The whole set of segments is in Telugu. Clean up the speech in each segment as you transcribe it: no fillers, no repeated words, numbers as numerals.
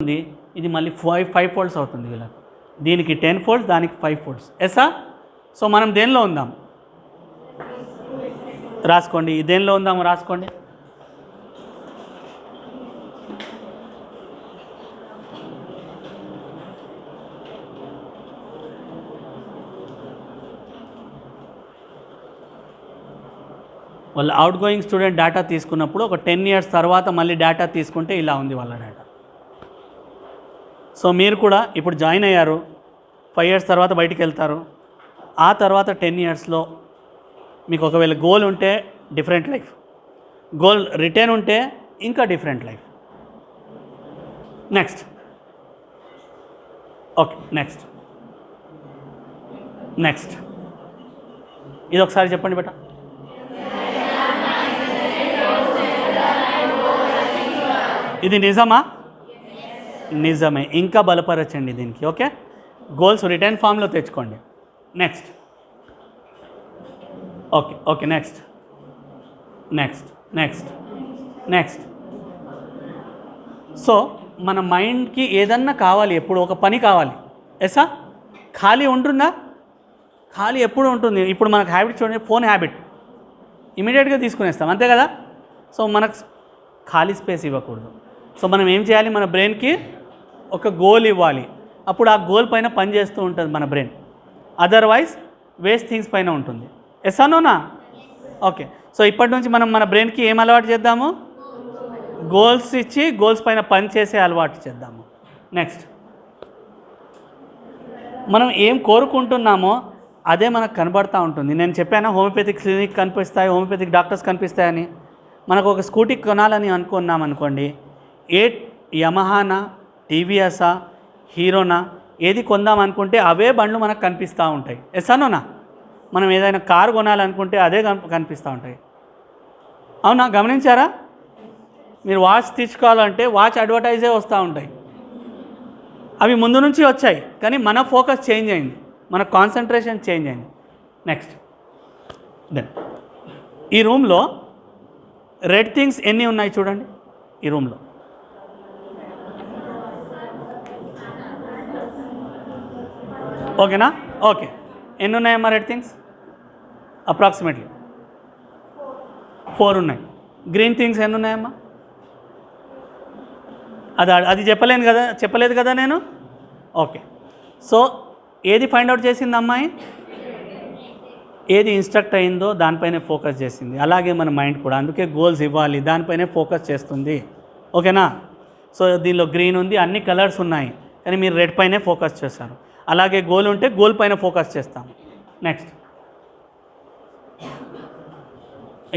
ఉంది, ఇది మళ్ళీ 5 ఫోల్డ్స్ అవుతుంది వీళ్ళకి. దీనికి 10 ఫోల్డ్స్, దానికి 5 ఫోల్డ్స్. ఎసా? సో మనం దేనిలో ఉందాం రాసుకోండి, దేనిలో ఉందాము రాసుకోండి. వాళ్ళు అవుట్ గోయింగ్ స్టూడెంట్ డేటా తీసుకున్నప్పుడు ఒక 10 ఇయర్స్ తర్వాత మళ్ళీ డేటా తీసుకుంటే ఇలా ఉంది వాళ్ళ డేటా. సో మీరు కూడా ఇప్పుడు జాయిన్ అయ్యారు, 5 ఇయర్స్ తర్వాత బయటికి వెళ్తారు. ఆ తర్వాత 10 ఇయర్స్లో మీకు ఒకవేళ గోల్ ఉంటే డిఫరెంట్ లైఫ్, గోల్ రిటర్న్ ఉంటే ఇంకా different life. Next okay, next next ఇది ఒకసారి చెప్పండి బేటా. ఇది నిజమా? నిజమే. ఇంకా బలపరచండి దీనికి. ఓకే, గోల్స్ రిటర్న్ ఫామ్లో తెచ్చుకోండి. Next okay okay next next next next so మన మైండ్కి ఏదన్నా కావాలి, ఎప్పుడు ఒక పని కావాలి. ఎసా? ఖాళీ ఉంటుందా? ఖాళీ ఎప్పుడు ఉంటుంది. ఇప్పుడు మనకు హ్యాబిట్ చూడండి, ఫోన్ హ్యాబిట్ ఇమీడియట్గా తీసుకునేస్తాం, అంతే కదా. సో మనకు ఖాళీ స్పేస్ ఇవ్వకూడదు. సో మనం ఏం చేయాలి, మన బ్రెయిన్కి ఒక గోల్ ఇవ్వాలి. అప్పుడు ఆ గోల్ పైన పని చేస్తూ ఉంటుంది మన బ్రెయిన్, అదర్వైజ్ వేస్ట్ థింగ్స్ పైన ఉంటుంది. ఎసానోనా? ఓకే, సో ఇప్పటి నుంచి మనం మన బ్రెయిన్కి ఏం అలవాటు చేద్దాము, గోల్స్ ఇచ్చి గోల్స్ పైన పని చేసే అలవాటు చేద్దాము. నెక్స్ట్ మనం ఏం కోరుకుంటున్నామో అదే మనకు కనబడుతూ ఉంటుంది. నేను చెప్పాను హోమియోపతిక్ క్లినిక్ కనిపిస్తాయి, హోమియోపతిక్ డాక్టర్స్ కనిపిస్తాయని. మనకు ఒక స్కూటీ కొనాలని అనుకున్నాం అనుకోండి, యమహానా, టీవీఎస్ఆ, హీరోనా ఏది కొందాం అనుకుంటే అవే బండ్లు మనకు కనిపిస్తూ ఉంటాయి. ఎసానోనా? మనం ఏదైనా కారు కొనాలనుకుంటే అదే కనిపిస్తూ ఉంటాయి. అవునా? గమనించారా? మీరు వాచ్ తీసుకోవాలంటే వాచ్ అడ్వర్టైజే వస్తూ ఉంటాయి. అవి ముందు నుంచి వచ్చాయి, కానీ మన ఫోకస్ చేంజ్ అయింది, మన కాన్సన్ట్రేషన్ చేంజ్ అయింది. నెక్స్ట్ దెన్ ఈ రూమ్లో రెడ్ థింగ్స్ ఎన్ని ఉన్నాయి చూడండి. ఈ రూమ్లో ఓకేనా? ఓకే, ఎన్ని ఉన్నాయమ్మా రెడ్ థింగ్స్? అప్రాక్సిమేట్లీ 4 ఉన్నాయి. గ్రీన్ థింగ్స్ ఎన్ని ఉన్నాయమ్మా? అది చెప్పలేదు కదా నేను. ఓకే, సో ఏది ఫైండ్ అవుట్ చేసింది అమ్మాయి? ఏది ఇన్స్ట్రక్ట్ అయిందో దానిపైనే ఫోకస్ చేసింది. అలాగే మన మైండ్ కూడా, అందుకే గోల్స్ ఇవ్వాలి, దానిపైనే ఫోకస్ చేస్తుంది. ఓకేనా? సో దీనిలో గ్రీన్ ఉంది, అన్ని కలర్స్ ఉన్నాయి, కానీ మీరు రెడ్ పైనే ఫోకస్ చేస్తారు. అలాగే గోల్ ఉంటే గోల్ పైన ఫోకస్ చేస్తాము. నెక్స్ట్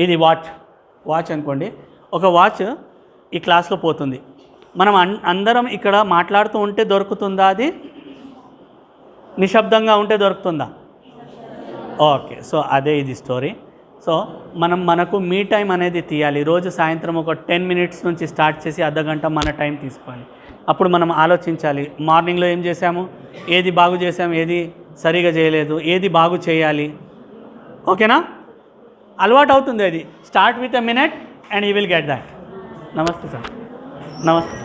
ఇది వాచ్ అనుకోండి. ఒక వాచ్ ఈ క్లాస్లో పోతుంది, మనం అందరం ఇక్కడ మాట్లాడుతూ ఉంటే దొరుకుతుందా? అది నిశ్శబ్దంగా ఉంటే దొరుకుతుందా? ఓకే, సో అదే ఇది స్టోరీ. సో మనకు మీ టైం అనేది తీయాలి. రోజు సాయంత్రం ఒక 10 మినిట్స్ నుంచి స్టార్ట్ చేసి అర్ధగంట మన టైం తీసుకోవాలి. అప్పుడు మనం ఆలోచించాలి, మార్నింగ్లో ఏం చేసాము, ఏది బాగు చేసాము, ఏది సరిగా చేయలేదు, ఏది బాగు చేయాలి. ఓకేనా? అలవాటు అవుతుంది అది. Start with a minute and you will get that. నమస్తే సార్. నమస్తే.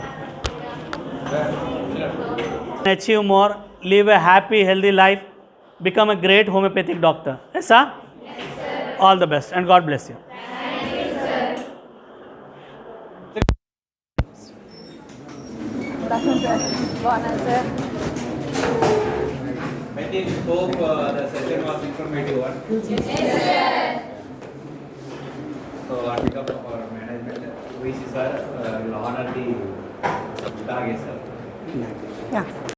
Achieve more, live a happy, healthy life, become a great homeopathic doctor. Yes, sir? Yes, sir. All the best and God bless you. Thank you, sir. Good afternoon, sir. Bonus, sir. I think hope the session was informative one. Yes, sir. So on behalf of our management, VC sir will honor the target, sir. Yeah.